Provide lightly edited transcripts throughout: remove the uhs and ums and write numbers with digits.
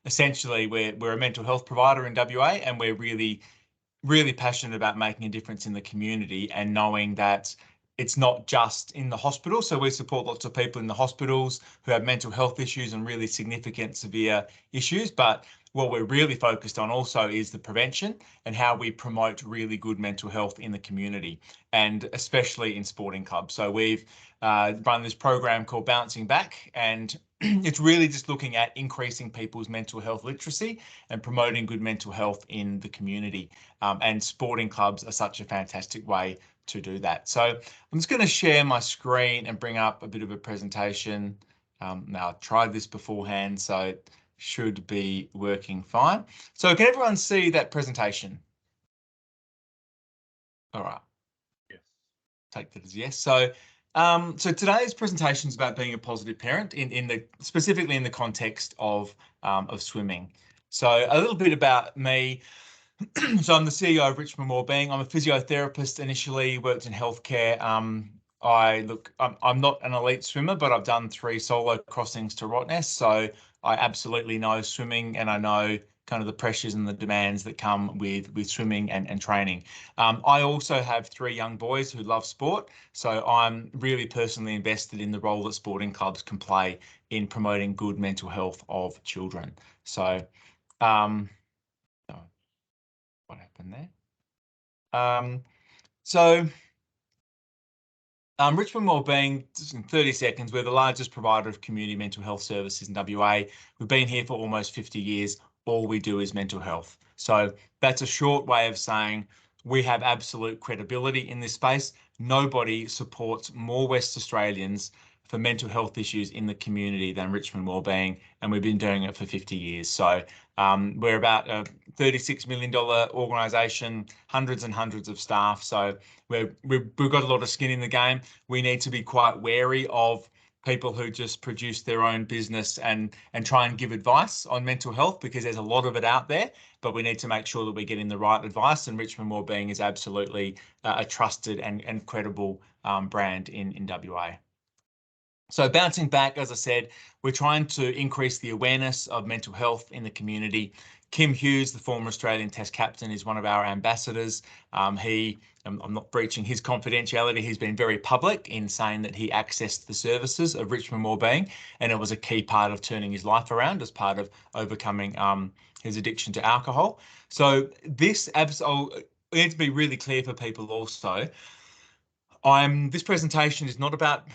Essentially, we're a mental health provider in WA, and we're really passionate about making a difference in the community and knowing that it's not just in the hospital. So we support lots of people in the hospitals who have mental health issues and really significant, severe issues. But what we're really focused on also is the prevention and how we promote really good mental health in the community, and especially in sporting clubs. So we've run this program called Bouncing Back, and it's really just looking at increasing people's mental health literacy and promoting good mental health in the community. And sporting clubs are such a fantastic way to do that. So I'm just going to share my screen and bring up a bit of a presentation. Now, I've tried this beforehand, so it should be working fine. So can everyone see that presentation? All right. Yes. Take that as yes. So today's presentation is about being a positive parent specifically in the context of swimming. So a little bit about me. So I'm the CEO of Richmond Wellbeing. I'm a physiotherapist, initially worked in healthcare. I'm not an elite swimmer, but I've done 3 solo crossings to Rottnest. So I absolutely know swimming, and I know kind of the pressures and the demands that come with swimming and training. I also have 3 young boys who love sport. So I'm really personally invested in the role that sporting clubs can play in promoting good mental health of children. So, what happened there? Richmond Wellbeing, just in 30 seconds, we're the largest provider of community mental health services in WA. We've been here for almost 50 years. All we do is mental health. So that's a short way of saying we have absolute credibility in this space. Nobody supports more West Australians for mental health issues in the community than Richmond Wellbeing, and we've been doing it for 50 years. So we're about a $36 million organisation, hundreds and hundreds of staff. So we've got a lot of skin in the game. We need to be quite wary of people who just produce their own business and try and give advice on mental health, because there's a lot of it out there, but we need to make sure that we're getting the right advice. And Richmond Wellbeing is absolutely a trusted and credible brand in WA. So bouncing back, as I said, we're trying to increase the awareness of mental health in the community. Kim Hughes, the former Australian Test captain, is one of our ambassadors. I'm not breaching his confidentiality. He's been very public in saying that he accessed the services of Richmond Wellbeing, and it was a key part of turning his life around as part of overcoming his addiction to alcohol. So this need to be really clear for people also. This presentation is not about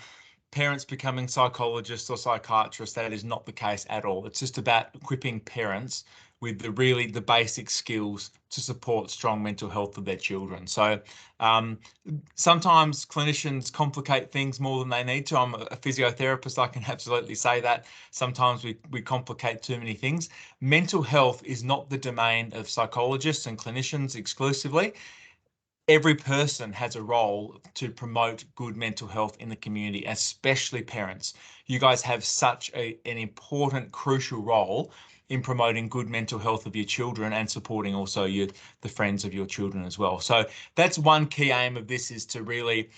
parents becoming psychologists or psychiatrists. That is not the case at all. It's just about equipping parents with the basic skills to support strong mental health of their children. So sometimes clinicians complicate things more than they need to. I'm a physiotherapist, I can absolutely say that. Sometimes we complicate too many things. Mental health is not the domain of psychologists and clinicians exclusively. Every person has a role to promote good mental health in the community, especially parents. You guys have such an important, crucial role in promoting good mental health of your children and supporting also the friends of your children as well. So that's one key aim of this, is to really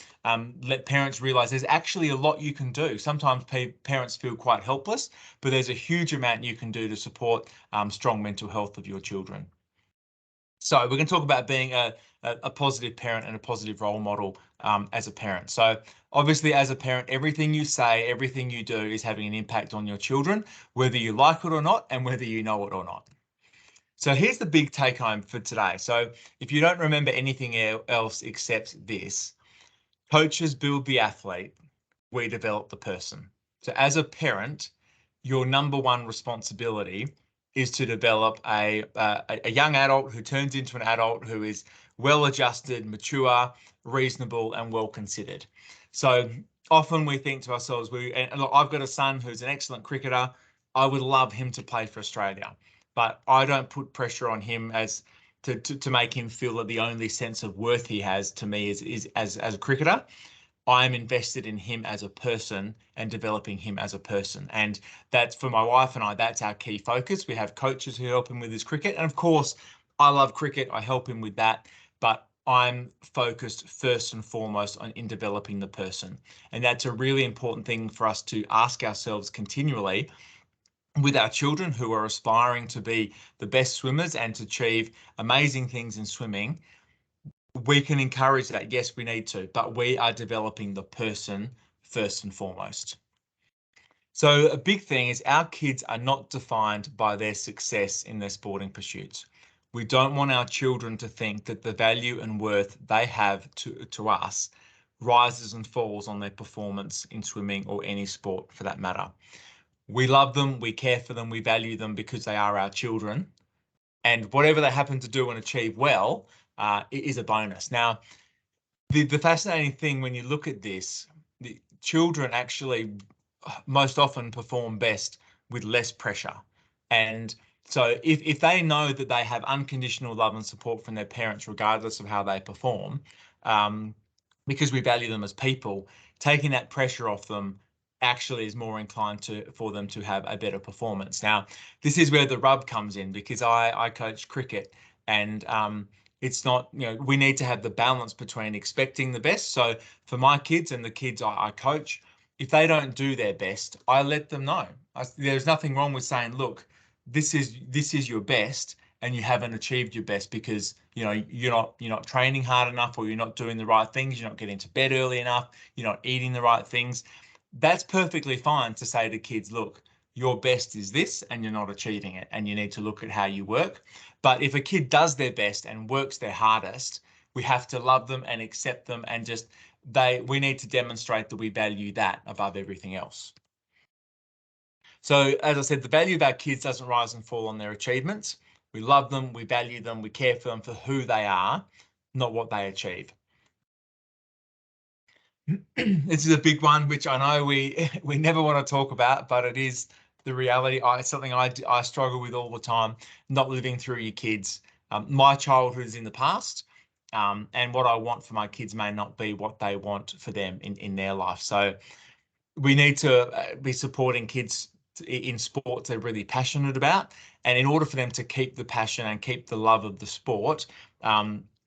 let parents realise there's actually a lot you can do. Sometimes parents feel quite helpless, but there's a huge amount you can do to support strong mental health of your children. So we're going to talk about being a positive parent and a positive role model as a parent. So obviously, as a parent, everything you say, everything you do is having an impact on your children, whether you like it or not, and whether you know it or not. So here's the big take home for today. So if you don't remember anything else except this, coaches build the athlete, we develop the person. So as a parent, your number one responsibility is to develop a young adult who turns into an adult who is well-adjusted, mature, reasonable, and well-considered. So often we think to ourselves, and look, I've got a son who's an excellent cricketer. I would love him to play for Australia, but I don't put pressure on him to make him feel that the only sense of worth he has to me is as a cricketer. I'm invested in him as a person and developing him as a person. And that's, for my wife and I, that's our key focus. We have coaches who help him with his cricket. And of course, I love cricket. I help him with that. But I'm focused first and foremost in developing the person. And that's a really important thing for us to ask ourselves continually. with our children who are aspiring to be the best swimmers and to achieve amazing things in swimming, we can encourage that. Yes, we need to, but we are developing the person first and foremost. So a big thing is our kids are not defined by their success in their sporting pursuits. We don't want our children to think that the value and worth they have to us rises and falls on their performance in swimming or any sport for that matter. We love them, we care for them, we value them because they are our children. And whatever they happen to do and achieve well, it is a bonus. Now, the fascinating thing when you look at this, the children actually most often perform best with less pressure. And so if they know that they have unconditional love and support from their parents, regardless of how they perform, because we value them as people, taking that pressure off them actually is more inclined for them to have a better performance. Now, this is where the rub comes in because I coach cricket and it's not, we need to have the balance between expecting the best. So for my kids and the kids I coach, if they don't do their best, I let them know. There's nothing wrong with saying, look, this is your best and you haven't achieved your best because you're not training hard enough, or you're not doing the right things, you're not getting to bed early enough, you're not eating the right things. That's perfectly fine to say to kids, look, your best is this and you're not achieving it, and you need to look at how you work. But if a kid does their best and works their hardest, we have to love them and accept them, and just we need to demonstrate that we value that above everything else. So as I said, the value of our kids doesn't rise and fall on their achievements. We love them, we value them, we care for them for who they are, not what they achieve. This is a big one, which I know we never want to talk about, but it is the reality. It's something I struggle with all the time, not living through your kids. My childhood is in the past, and what I want for my kids may not be what they want for them in their life. So we need to be supporting kids in sports they're really passionate about. And in order for them to keep the passion and keep the love of the sport,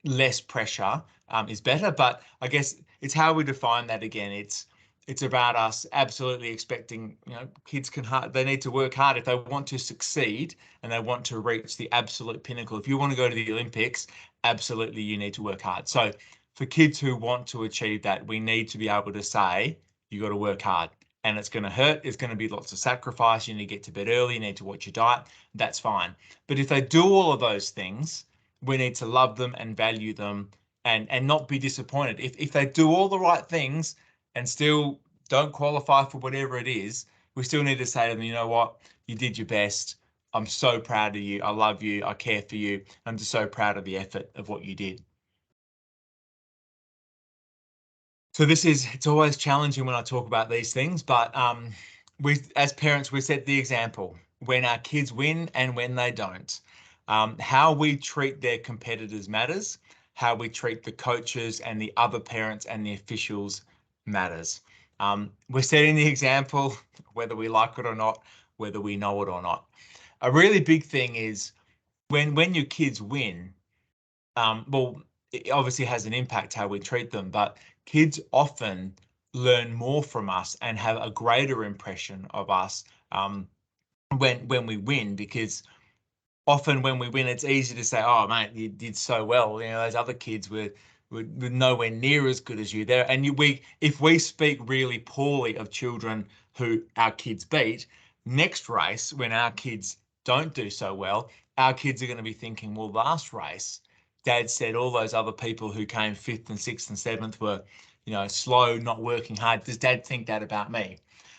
less pressure is better. But I guess it's how we define that again. It's about us absolutely expecting, kids they need to work hard if they want to succeed and they want to reach the absolute pinnacle. If you want to go to the Olympics, absolutely you need to work hard. So for kids who want to achieve that, we need to be able to say, you got to work hard, and it's going to hurt. It's going to be lots of sacrifice. You need to get to bed early. You need to watch your diet. That's fine. But if they do all of those things, we need to love them and value them, and not be disappointed. If they do all the right things and still don't qualify for whatever it is, we still need to say to them, you know what? You did your best. I'm so proud of you. I love you. I care for you. I'm just so proud of the effort of what you did. So it's always challenging when I talk about these things, but as parents, we set the example when our kids win and when they don't. How we treat their competitors matters. How we treat the coaches and the other parents and the officials matters. We're setting the example, whether we like it or not, whether we know it or not. A really big thing is when your kids win, well, it obviously has an impact how we treat them, but kids often learn more from us and have a greater impression of us when we win, because often when we win, it's easy to say, "Oh, mate, you did so well. Those other kids were nowhere near as good as you." There, and if we speak really poorly of children who our kids beat, next race when our kids don't do so well, our kids are going to be thinking, "Well, last race, Dad said all those other people who came fifth and sixth and seventh were, slow, not working hard. Does Dad think that about me?"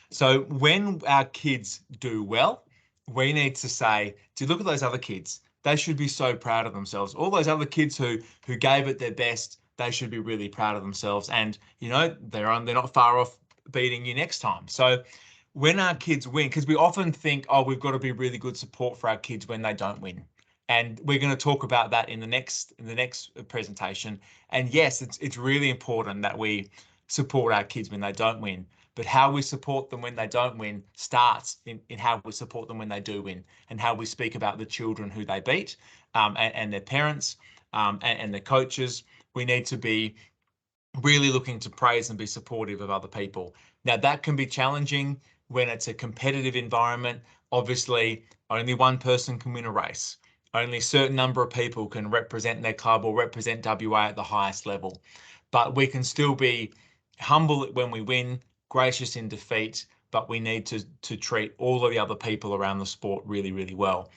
So when our kids do well, we need to say, do you look at those other kids? They should be so proud of themselves. All those other kids who gave it their best, they should be really proud of themselves. And they're not far off beating you next time. So when our kids win, because we often think, oh, we've got to be really good support for our kids when they don't win. And we're going to talk about that in the next presentation. And yes, it's really important that we support our kids when they don't win. But how we support them when they don't win starts in how we support them when they do win, and how we speak about the children who they beat, and their parents, and their coaches. We need to be really looking to praise and be supportive of other people. Now, that can be challenging When it's a competitive environment, obviously only one person can win a race. Only a certain number of people can represent their club or represent WA at the highest level. But we can still be humble when we win, gracious in defeat, but we need to treat all of the other people around the sport really, really well.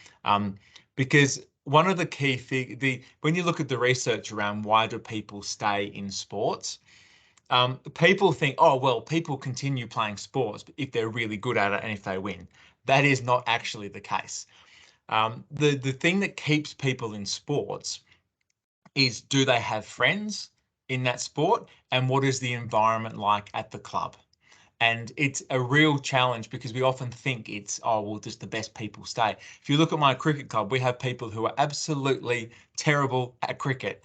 Because one of the when you look at the research around why do people stay in sports, people think, oh, well, people continue playing sports if they're really good at it and if they win. That is not actually the case. The thing that keeps people in sports is, do they have friends in that sport, and what is the environment like at the club? And it's a real challenge because we often think it's, oh, well, just the best people stay. If you look at my cricket club, we have people who are absolutely terrible at cricket.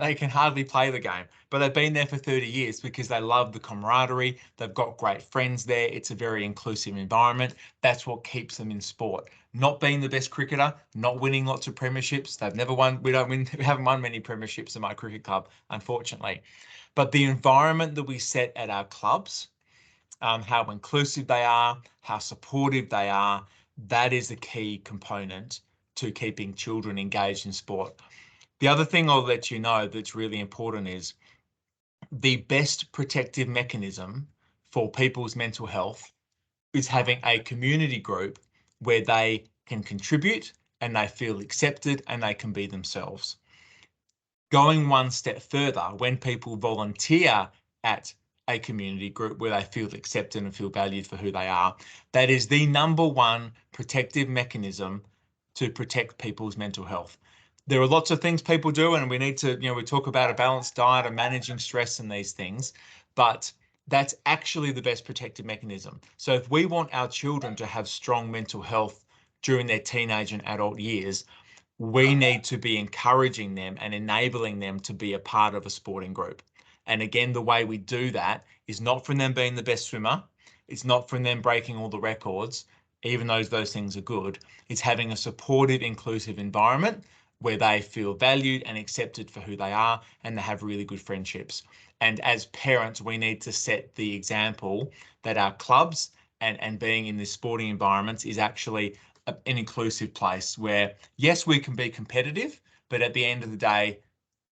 They can hardly play the game, but they've been there for 30 years because they love the camaraderie. They've got great friends there. It's a very inclusive environment. That's what keeps them in sport. Not being the best cricketer, not winning lots of premierships. They've never won. We don't win. We haven't won many premierships in my cricket club, unfortunately. But the environment that we set at our clubs, how inclusive they are, how supportive they are, that is a key component to keeping children engaged in sport. The other thing I'll let you know that's really important is the best protective mechanism for people's mental health is having a community group where they can contribute and they feel accepted and they can be themselves. Going one step further, when people volunteer at a community group where they feel accepted and feel valued for who they are, that is the number one protective mechanism to protect people's mental health. There are lots of things people do, and we need to, we talk about a balanced diet and managing stress and these things, but that's actually the best protective mechanism. So if we want our children to have strong mental health during their teenage and adult years, we need to be encouraging them and enabling them to be a part of a sporting group. And again, the way we do that is not from them being the best swimmer. It's not from them breaking all the records, even though those things are good. It's having a supportive, inclusive environment where they feel valued and accepted for who they are, and they have really good friendships. And as parents, we need to set the example that our clubs and being in this sporting environments is actually an inclusive place where, yes, we can be competitive, but at the end of the day,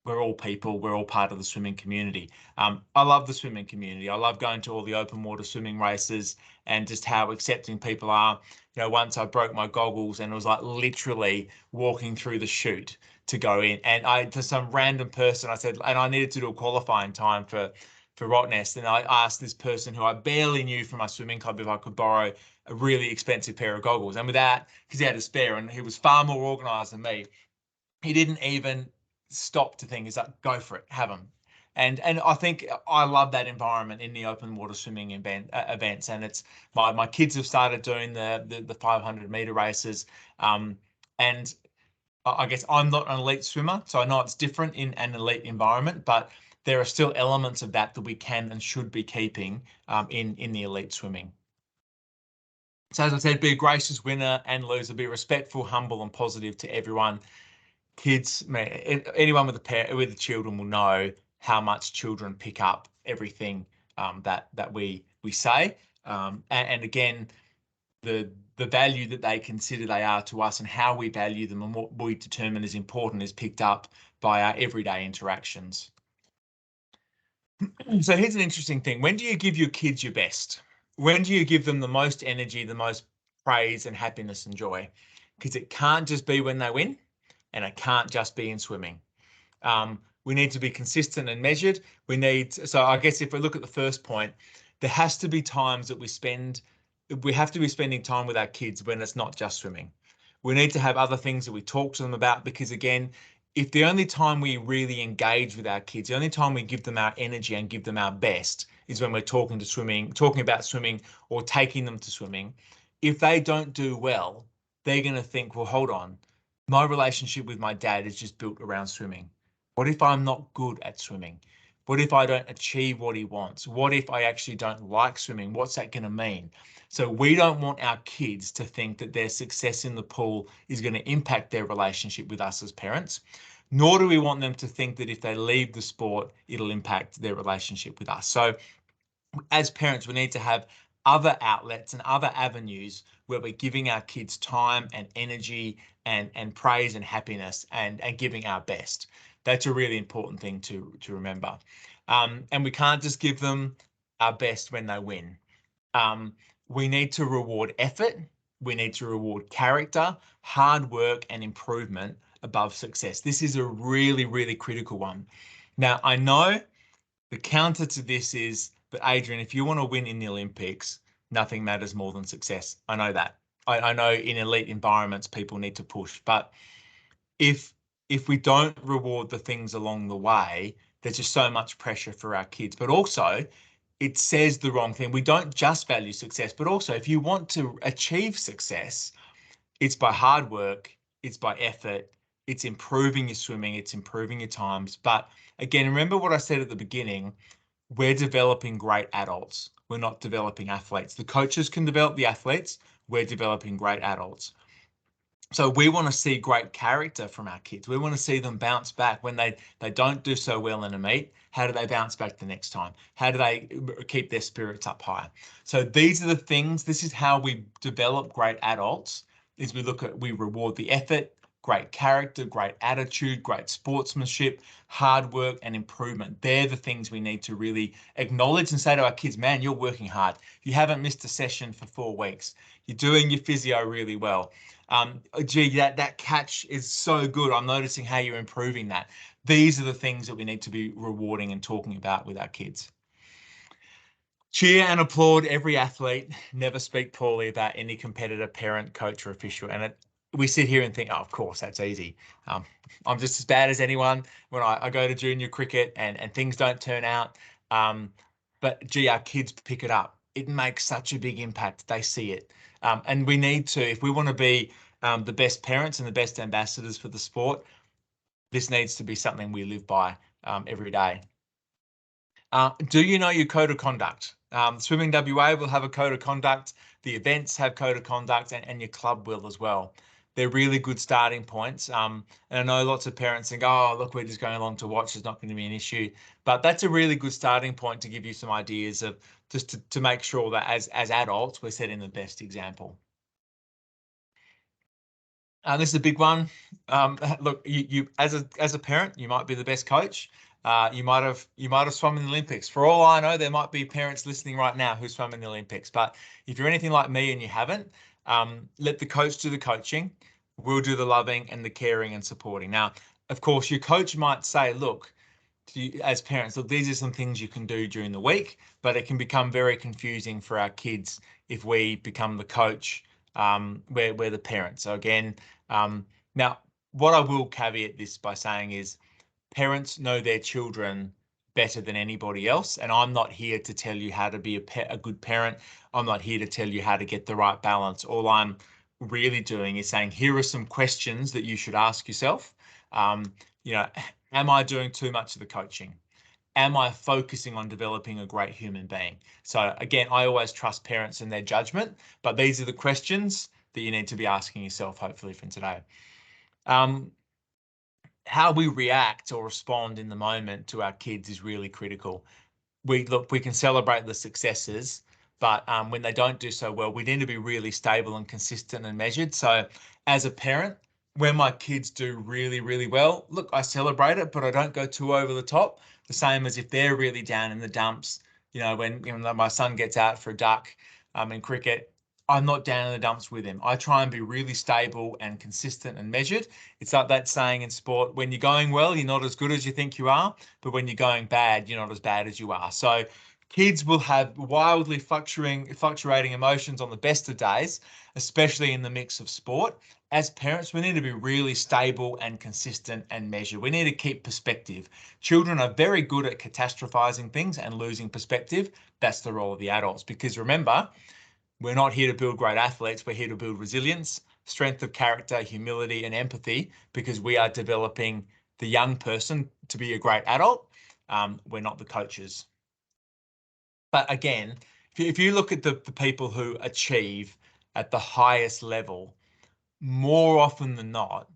we're all people. We're all part of the swimming community. I love the swimming community. I love going to all the open water swimming races and just how accepting people are. Once I broke my goggles and it was like literally walking through the chute to go in. And to some random person, I said, and I needed to do a qualifying time for Rottnest. And I asked this person who I barely knew from my swimming club if I could borrow a really expensive pair of goggles. And with that, because he had a spare and he was far more organized than me, he didn't even stop to think, is like, go for it, have them. And I think I love that environment in the open water swimming events. And it's my kids have started doing the 500-meter races. And I guess I'm not an elite swimmer, so I know it's different in an elite environment, but there are still elements of that we can and should be keeping in the elite swimming. So as I said, be a gracious winner and loser, be respectful, humble, and positive to everyone. Kids, anyone with the children will know how much children pick up everything that we say, and again, the value that they consider they are to us and how we value them and what we determine is important is picked up by our everyday interactions. So here's an interesting thing. When do you give your kids your best? When do you give them the most energy, the most praise and happiness and joy? Because it can't just be when they win, and it can't just be in swimming. We need to be consistent and measured. So I guess if we look at the first point, there has to be times that we have to be spending time with our kids when it's not just swimming. We need to have other things that we talk to them about, because again, if the only time we really engage with our kids, the only time we give them our energy and give them our best is when we're talking about swimming or taking them to swimming. If they don't do well, they're going to think, well, hold on, my relationship with my dad is just built around swimming. What if I'm not good at swimming? What if I don't achieve what he wants? What if I actually don't like swimming? What's that going to mean? So we don't want our kids to think that their success in the pool is going to impact their relationship with us as parents, nor do we want them to think that if they leave the sport, it'll impact their relationship with us. So as parents, we need to have other outlets and other avenues where we're giving our kids time and energy and praise and happiness and giving our best. That's a really important thing to remember. And we can't just give them our best when they win. We need to reward effort. We need to reward character, hard work, and improvement above success. This is a really, really critical one. Now, I know the counter to this is, but Adrian, if you want to win in the Olympics, nothing matters more than success. I know that. I know in elite environments, people need to push, but if we don't reward the things along the way, there's just so much pressure for our kids. But also, it says the wrong thing. We don't just value success, but also if you want to achieve success, it's by hard work, it's by effort, it's improving your swimming, it's improving your times. But again, remember what I said at the beginning, we're developing great adults. We're not developing athletes. The coaches can develop the athletes. We're developing great adults. So we want to see great character from our kids. We want to see them bounce back when they don't do so well in a meet. How do they bounce back the next time? How do they keep their spirits up high? So these are the things. This is how we develop great adults. Is we reward the effort, great character, great attitude, great sportsmanship, hard work, and improvement. They're the things we need to really acknowledge and say to our kids, man, you're working hard. You haven't missed a session for 4 weeks. You're doing your physio really well. Gee, that catch is so good. I'm noticing how you're improving that. These are the things that we need to be rewarding and talking about with our kids. Cheer and applaud every athlete. Never speak poorly about any competitor, parent, coach, or official. And we sit here and think, oh, of course, that's easy. I'm just as bad as anyone when I go to junior cricket and things don't turn out. But gee, our kids pick it up. It makes such a big impact. They see it. And we need to, if we want to be the best parents and the best ambassadors for the sport, this needs to be something we live by every day. Do you know your code of conduct? Swimming WA will have a code of conduct. The events have code of conduct, and your club will as well. They're really good starting points. And I know lots of parents think, oh, look, we're just going along to watch. It's not going to be an issue. But that's a really good starting point to give you some ideas of just to make sure that as adults, we're setting the best example. This is a big one. Look, you as a parent, you might be the best coach. You might have swum in the Olympics. For all I know, there might be parents listening right now who swum in the Olympics. But if you're anything like me and you haven't, let the coach do the coaching. We'll do the loving and the caring and supporting. Now, of course, your coach might say, look, as parents, look, these are some things you can do during the week, but it can become very confusing for our kids if we become the coach, we're the parents. So again, now what I will caveat this by saying is parents know their children better than anybody else, and I'm not here to tell you how to be a good parent. I'm not here to tell you how to get the right balance. All I'm really doing is saying, here are some questions that you should ask yourself. You know, am I doing too much of the coaching? Am I focusing on developing a great human being? So again, I always trust parents and their judgment, but these are the questions that you need to be asking yourself, hopefully from today. How we react or respond in the moment to our kids is really critical. We can celebrate the successes, but when they don't do so well, we need to be really stable and consistent and measured. So as a parent, when my kids do really, really well, look, I celebrate it, but I don't go too over the top. The same as if they're really down in the dumps, when my son gets out for a duck in cricket, I'm not down in the dumps with him. I try and be really stable and consistent and measured. It's like that saying in sport, when you're going well, you're not as good as you think you are, but when you're going bad, you're not as bad as you are. So kids will have wildly fluctuating emotions on the best of days, especially in the mix of sport. As parents, we need to be really stable and consistent and measured. We need to keep perspective. Children are very good at catastrophizing things and losing perspective. That's the role of the adults, because remember, we're not here to build great athletes. We're here to build resilience, strength of character, humility, and empathy, because we are developing the young person to be a great adult. We're not the coaches. But again, if you look at the people who achieve at the highest level, more often than not,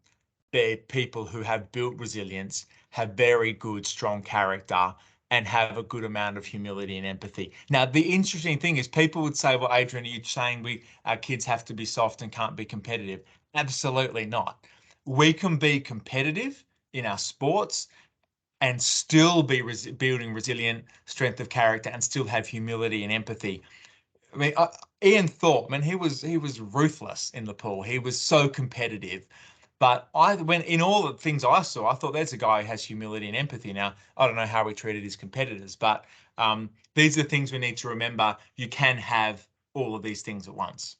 they're people who have built resilience, have very good, strong character, and have a good amount of humility and empathy. Now, the interesting thing is people would say, well, Adrian, are you saying our kids have to be soft and can't be competitive? Absolutely not. We can be competitive in our sports and still be building resilient strength of character and still have humility and empathy. I mean, Ian Thorpe, man, he was ruthless in the pool. He was so competitive. But when in all the things I saw, I thought there's a guy who has humility and empathy. Now, I don't know how he treated his competitors, but these are the things we need to remember. You can have all of these things at once.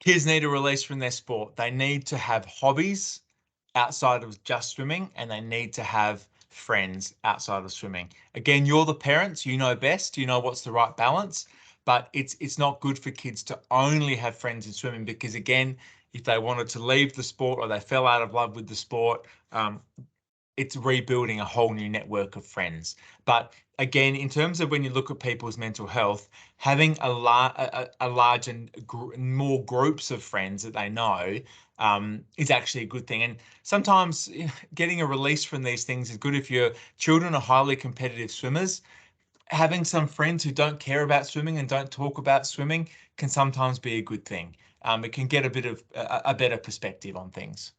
Kids need a release from their sport. They need to have hobbies outside of just swimming, and they need to have friends outside of swimming. Again, you're the parents, you know best, you know what's the right balance, but it's not good for kids to only have friends in swimming, because again, if they wanted to leave the sport or they fell out of love with the sport, it's rebuilding a whole new network of friends. But again, in terms of when you look at people's mental health, having a large and more groups of friends that they know is actually a good thing. And sometimes getting a release from these things is good. If your children are highly competitive swimmers, having some friends who don't care about swimming and don't talk about swimming can sometimes be a good thing. It can get a bit of a better perspective on things.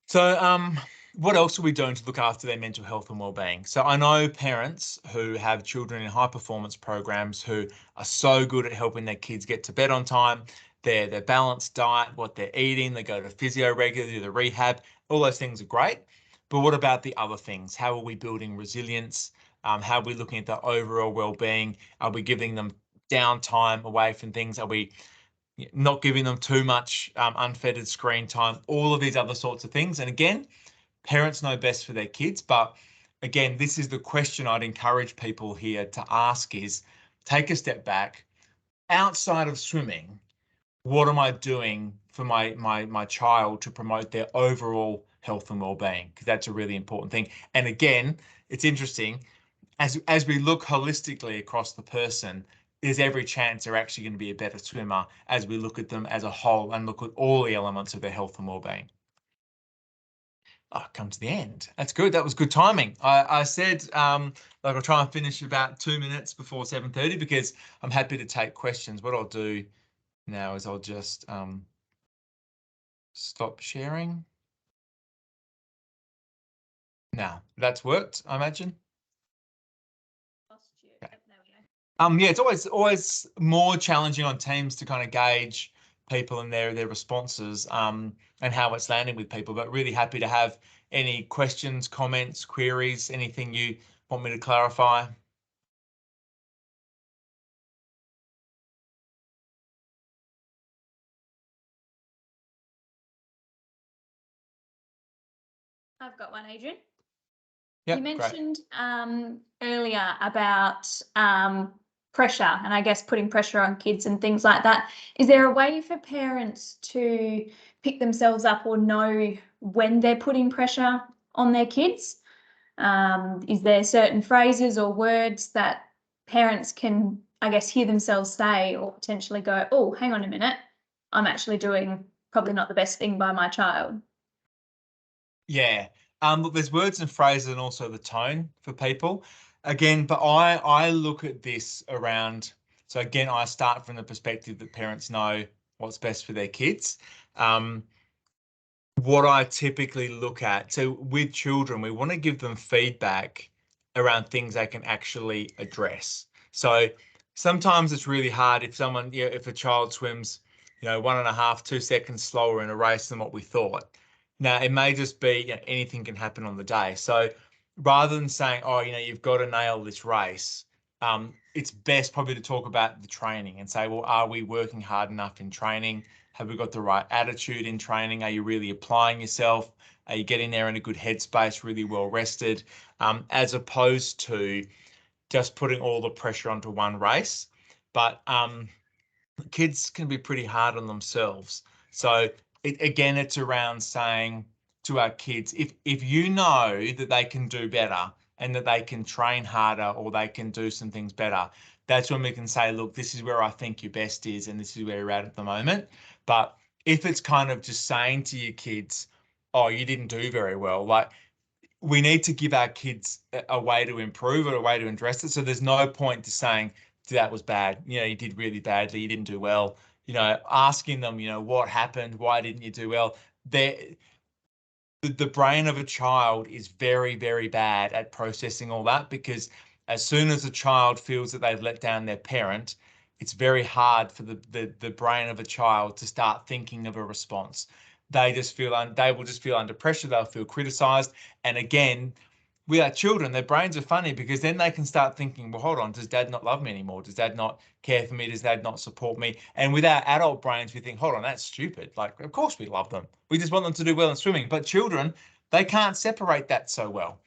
So, what else are we doing to look after their mental health and well-being? So I know parents who have children in high performance programs who are so good at helping their kids get to bed on time, their balanced diet, what they're eating, they go to physio regularly, the rehab, all those things are great. But what about the other things? How are we building resilience? How are we looking at the overall well-being? Are we giving them downtime away from things? Are we not giving them too much unfettered screen time, all of these other sorts of things? And again, parents know best for their kids, but again, this is the question I'd encourage people here to ask is, take a step back. Outside of swimming, what am I doing for my child to promote their overall health and well-being? Because that's a really important thing. And again, it's interesting, as we look holistically across the person, there's every chance they're actually going to be a better swimmer as we look at them as a whole and look at all the elements of their health and well-being. Come to the end. That's good. That was good timing. I said like I'll try and finish about 2 minutes before 7:30 because I'm happy to take questions. What I'll do now is I'll just stop sharing. Now that's worked, I imagine. Okay. Yeah, it's always more challenging on teams to kind of gauge people and their responses and how it's landing with people, but really happy to have any questions, comments, queries, anything you want me to clarify. I've got one, Adrian. Yep, you great. mentioned earlier about pressure and I guess putting pressure on kids and things like that. Is there a way for parents to pick themselves up or know when they're putting pressure on their kids? Is there certain phrases or words that parents can, I guess, hear themselves say or potentially go, oh, hang on a minute, I'm actually doing probably not the best thing by my child? Yeah. Look, there's words and phrases and also the tone for people. Again, but I look at this around, so again, I start from the perspective that parents know what's best for their kids. What I typically look at, so with children, we want to give them feedback around things they can actually address. So sometimes it's really hard if someone, if a child swims, 1.5, 2 seconds slower in a race than what we thought. Now, it may just be, anything can happen on the day. So rather than saying, oh, you've got to nail this race, it's best probably to talk about the training and say, well, are we working hard enough in training? Have we got the right attitude in training? Are you really applying yourself? Are you getting there in a good headspace, really well rested? As opposed to just putting all the pressure onto one race. But kids can be pretty hard on themselves. So again, it's around saying to our kids, if you know that they can do better and that they can train harder or they can do some things better, that's when we can say, look, this is where I think your best is and this is where you're at the moment. But if it's kind of just saying to your kids, oh, you didn't do very well, like we need to give our kids a way to improve or a way to address it. So there's no point to saying that was bad. You did really badly. You didn't do well. Asking them, what happened? Why didn't you do well? The brain of a child is very, very bad at processing all that, because as soon as a child feels that they've let down their parent, it's very hard for the brain of a child to start thinking of a response. They will just feel under pressure. They'll feel criticized. And again, with our children, their brains are funny, because then they can start thinking, well, hold on, does dad not love me anymore? Does dad not care for me? Does dad not support me? And with our adult brains, we think, hold on, that's stupid. Like, of course we love them. We just want them to do well in swimming. But children, they can't separate that so well.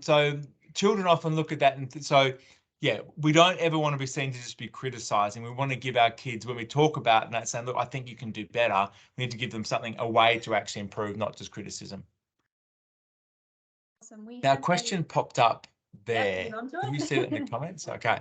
So children often look at that. And so, yeah, we don't ever want to be seen to just be criticizing. We want to give our kids, when we talk about that, saying, look, I think you can do better, we need to give them something, a way to actually improve, not just criticism. Awesome. Now, a question popped up there. Yep, Can you see that in the comments? Okay.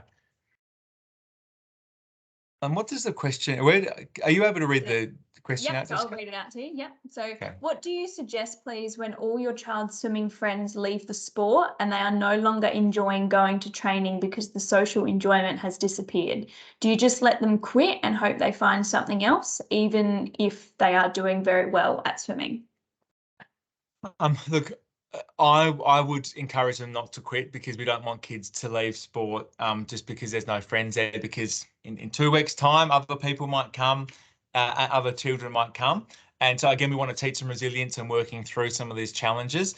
And what does the question, are you able to read the question out, Yep, so I'll Jessica? read it out to you. Yep. So Okay. what do you suggest, please, when all your child's swimming friends leave the sport and they are no longer enjoying going to training because the social enjoyment has disappeared? Do you just let them quit and hope they find something else, even if they are doing very well at swimming? Look, I would encourage them not to quit, because we don't want kids to leave sport just because there's no friends there, because in 2 weeks' time, other people might come, other children might come. And so again, we want to teach them resilience and working through some of these challenges.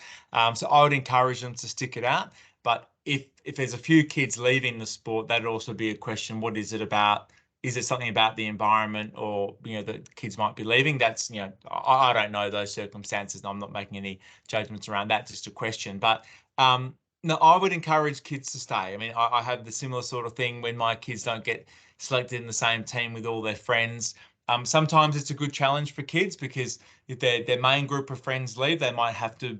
So I would encourage them to stick it out. But if there's a few kids leaving the sport, that'd also be a question. What is it about? Is it something about the environment, or that kids might be leaving? That's I don't know those circumstances, and I'm not making any judgments around that. Just a question. But no, I would encourage kids to stay. I mean, I have the similar sort of thing when my kids don't get selected in the same team with all their friends. Sometimes it's a good challenge for kids, because if their main group of friends leave, they might have to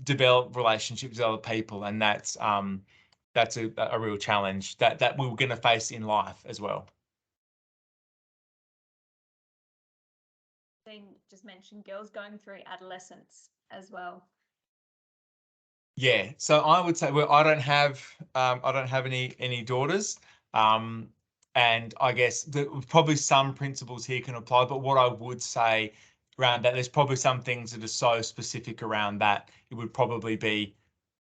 develop relationships with other people, and that's a real challenge that we're going to face in life as well. Just mentioned girls going through adolescence as well. Yeah, so I would say, well, I don't have any daughters, and I guess probably some principles here can apply. But what I would say around that, there's probably some things that are so specific around that it would probably be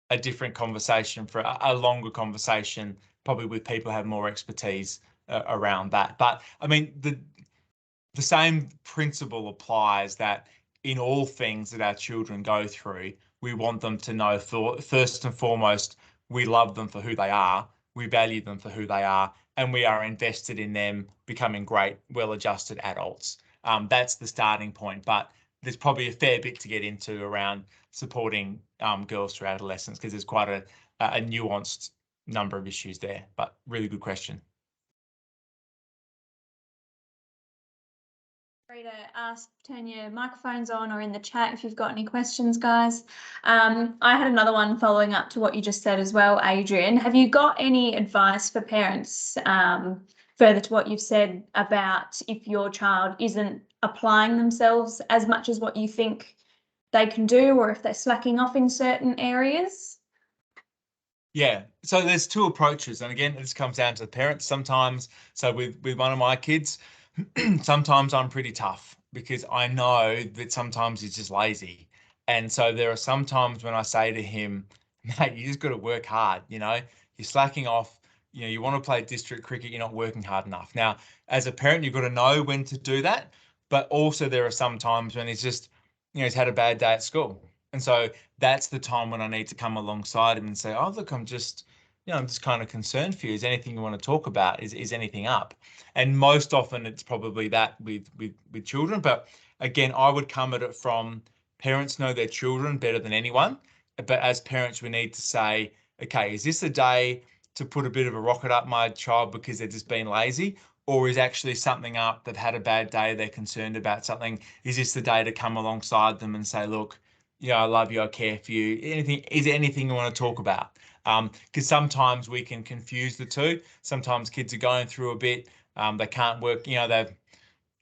a different conversation, for a longer conversation, probably with people who have more expertise around that. But I mean, the same principle applies, that in all things that our children go through, we want them to know, first and foremost, we love them for who they are, we value them for who they are, and we are invested in them becoming great, well-adjusted adults. That's the starting point, but there's probably a fair bit to get into around supporting girls through adolescence, because there's quite a nuanced number of issues there. But really good question. Free to ask, turn your microphones on, or in the chat if you've got any questions, guys. I had another one following up to what you just said as well, Adrian. Have you got any advice for parents, further to what you've said, about if your child isn't applying themselves as much as what you think they can do, or if they're slacking off in certain areas? Yeah, so there's two approaches, and again, this comes down to the parents sometimes. So with one of my kids, sometimes I'm pretty tough, because I know that sometimes he's just lazy. And so there are some times when I say to him, mate, you just got to work hard. You're slacking off. You want to play district cricket, you're not working hard enough. Now, as a parent, you've got to know when to do that. But also there are some times when he's just, he's had a bad day at school. And so that's the time when I need to come alongside him and say, oh, look, I'm just kind of concerned for you. Is anything you want to talk about? Is anything up? And most often it's probably that with children. But again, I would come at it from, parents know their children better than anyone. But as parents, we need to say, okay, is this a day to put a bit of a rocket up my child because they're just being lazy? Or is actually something up, they've had a bad day, they're concerned about something? Is this the day to come alongside them and say, look, I love you, I care for you. Is there anything you want to talk about? Because sometimes we can confuse the two. Sometimes kids are going through a bit, they can't work, they're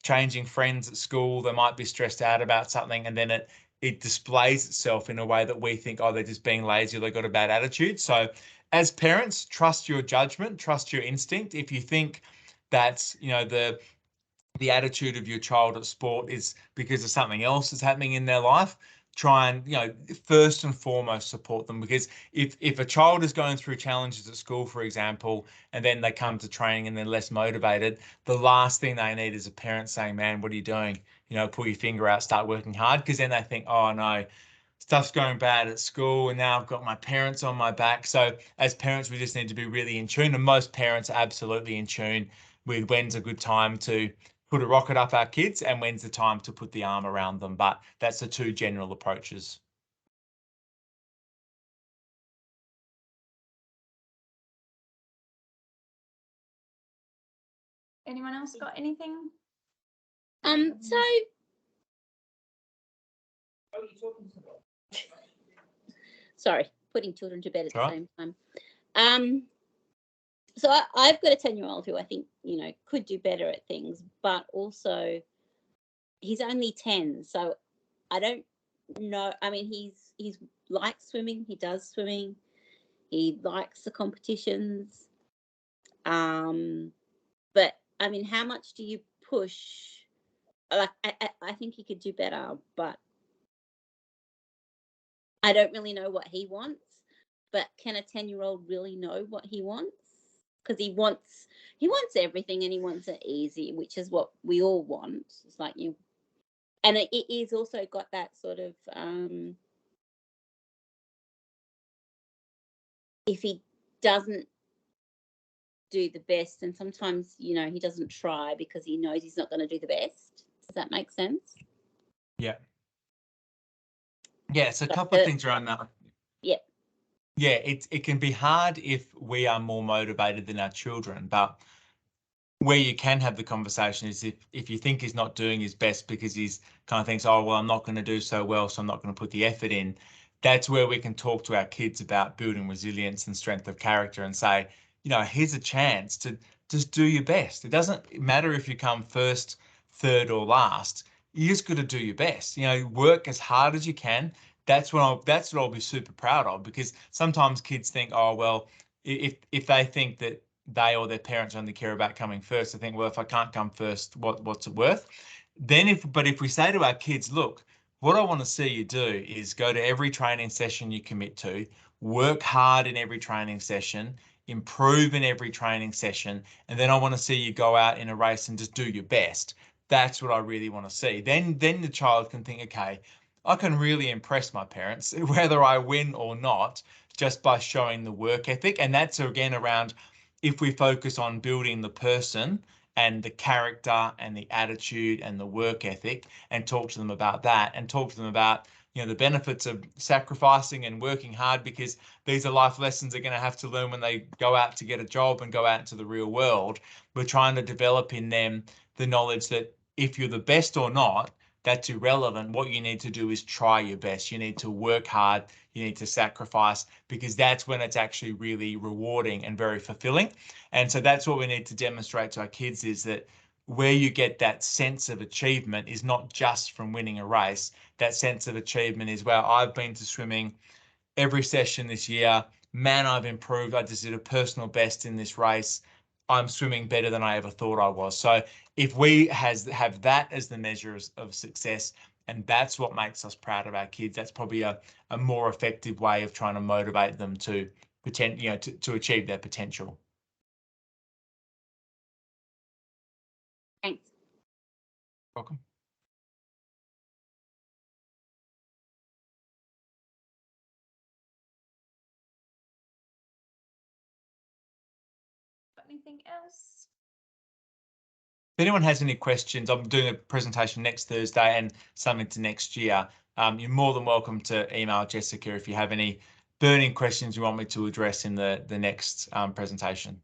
changing friends at school, they might be stressed out about something, and then it displays itself in a way that we think, oh, they're just being lazy or they've got a bad attitude. So as parents, trust your judgment, trust your instinct. If you think that, you know, the attitude of your child at sport is because of something else that's happening in their life, try and, you know, first and foremost support them. Because if a child is going through challenges at school, for example, and then they come to training and they're less motivated, the last thing they need is a parent saying, man, what are you doing? You know, pull your finger out, start working hard. Because then they think, oh no, stuff's going bad at school and now I've got my parents on my back. So as parents, we just need to be really in tune, and most parents are absolutely in tune with when's a good time to put a rocket up our kids and when's the time to put the arm around them. But that's the two general approaches. Anyone else got anything? So sorry, putting children to bed at the same time. So I've got a 10-year-old who I think, you know, could do better at things, but also he's only 10, so I don't know. I mean, he's likes swimming. He does swimming. He likes the competitions. But I mean, how much do you push? Like, I think he could do better, but I don't really know what he wants. But can a 10-year-old really know what he wants? Because he wants everything, and he wants it easy, which is what we all want. It's like you, and it is also got that sort of if he doesn't do the best, and sometimes, you know, he doesn't try because he knows he's not going to do the best. Does that make sense? Yeah. Yeah, so a couple of things around that. Yeah. Yeah, it can be hard if we are more motivated than our children, but where you can have the conversation is if you think he's not doing his best because he's kind of thinks, oh, well, I'm not going to do so well, so I'm not going to put the effort in. That's where we can talk to our kids about building resilience and strength of character and say, you know, here's a chance to just do your best. It doesn't matter if you come first, third, or last. You just got to do your best. You know, work as hard as you can. That's what I'll be super proud of, because sometimes kids think, oh, well, if they think that they or their parents only care about coming first, I think, well, if I can't come first, what's it worth? Then if we say to our kids, look, what I want to see you do is go to every training session you commit to, work hard in every training session, improve in every training session, and then I want to see you go out in a race and just do your best. That's what I really want to see. Then the child can think, okay, I can really impress my parents, whether I win or not, just by showing the work ethic. And that's again around, if we focus on building the person and the character and the attitude and the work ethic, and talk to them about that, and talk to them about, you know, the benefits of sacrificing and working hard, because these are life lessons they're going to have to learn when they go out to get a job and go out into the real world. We're trying to develop in them the knowledge that if you're the best or not, that's irrelevant. What you need to do is try your best. You need to work hard. You need to sacrifice, because that's when it's actually really rewarding and very fulfilling. And so that's what we need to demonstrate to our kids, is that where you get that sense of achievement is not just from winning a race. That sense of achievement is, well, I've been to swimming every session this year. Man, I've improved. I just did a personal best in this race. I'm swimming better than I ever thought I was. So if we have that as the measure of success, and that's what makes us proud of our kids, that's probably a more effective way of trying to motivate them to to achieve their potential. Thanks. Welcome. Anything else? If anyone has any questions, I'm doing a presentation next Thursday and something to next year. You're more than welcome to email Jessica if you have any burning questions you want me to address in the next presentation.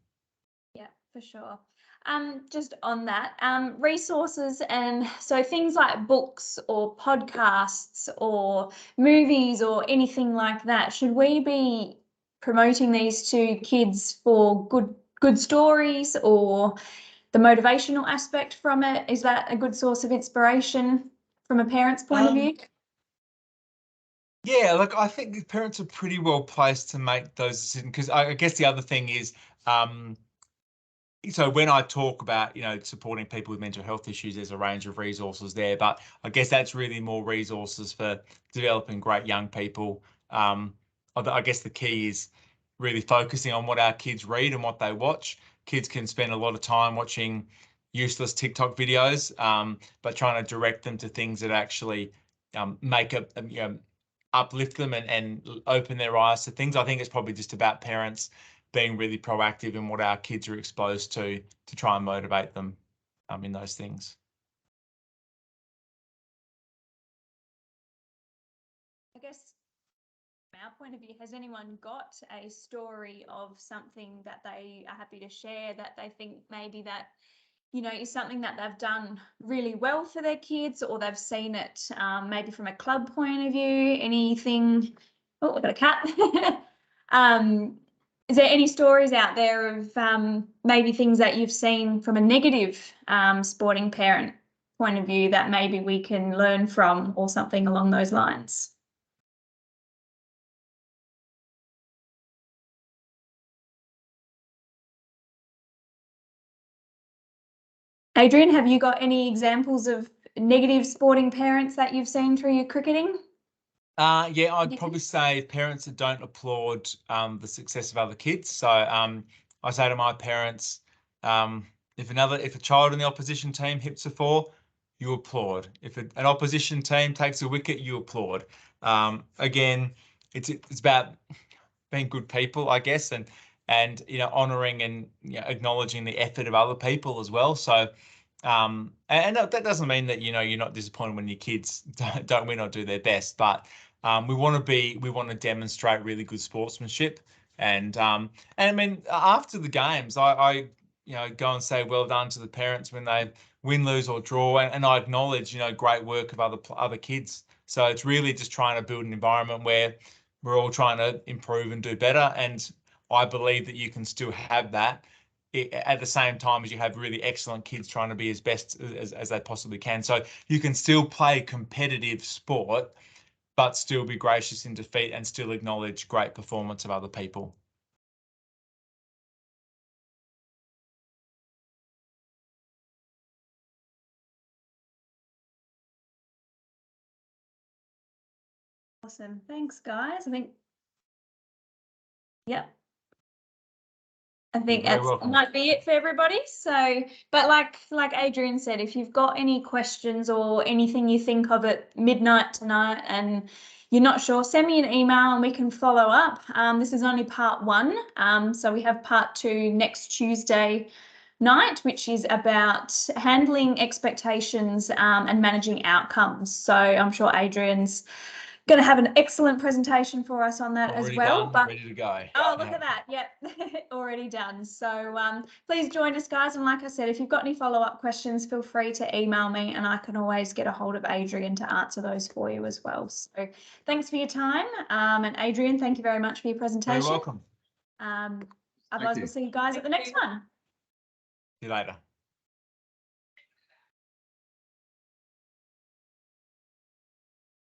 Yeah, for sure. Just on that, resources, and so things like books or podcasts or movies or anything like that, should we be promoting these to kids for good stories, or the motivational aspect from it? Is that a good source of inspiration from a parent's point of view? Yeah, look, I think the parents are pretty well placed to make those decisions, because I guess the other thing is, so when I talk about, supporting people with mental health issues, there's a range of resources there, but I guess that's really more resources for developing great young people. I guess the key is really focusing on what our kids read and what they watch. Kids can spend a lot of time watching useless TikTok videos, but trying to direct them to things that actually make uplift them and open their eyes to things. I think it's probably just about parents being really proactive in what our kids are exposed to try and motivate them in those things. I guess from our point of view, has anyone got a story of something that they are happy to share, that they think maybe that, is something that they've done really well for their kids, or they've seen it maybe from a club point of view, anything? Oh, we've got a cat. Is there any stories out there of maybe things that you've seen from a negative sporting parent point of view that maybe we can learn from, or something along those lines? Adrian, have you got any examples of negative sporting parents that you've seen through your cricketing? Yeah, I'd probably say parents that don't applaud the success of other kids. So I say to my parents, if a child in the opposition team hits a four, you applaud. If an opposition team takes a wicket, you applaud. Again, it's about being good people, I guess, and honouring and acknowledging the effort of other people as well. So and that doesn't mean that you're not disappointed when your kids don't win or do their best, but we want to demonstrate really good sportsmanship, and I mean, after the games, I go and say well done to the parents when they win, lose or draw, and I acknowledge great work of other kids. So it's really just trying to build an environment where we're all trying to improve and do better, and I believe that you can still have that at the same time as you have really excellent kids trying to be as best as they possibly can. So you can still play competitive sport, but still be gracious in defeat and still acknowledge great performance of other people. Awesome. Thanks, guys. Yep. I think that might be it for everybody. So, but like Adrian said, if you've got any questions or anything you think of at midnight tonight and you're not sure, send me an email and we can follow up. This is only part 1. So we have part 2 next Tuesday night, which is about handling expectations and managing outcomes. So I'm sure Adrian's going to have an excellent presentation for us on that already as well. Done, ready to go. Oh, look at that. Yep, already done. So please join us, guys. And like I said, if you've got any follow-up questions, feel free to email me and I can always get a hold of Adrian to answer those for you as well. So thanks for your time. And Adrian, thank you very much for your presentation. You're welcome. Otherwise, we'll see you guys at the next one. See you later.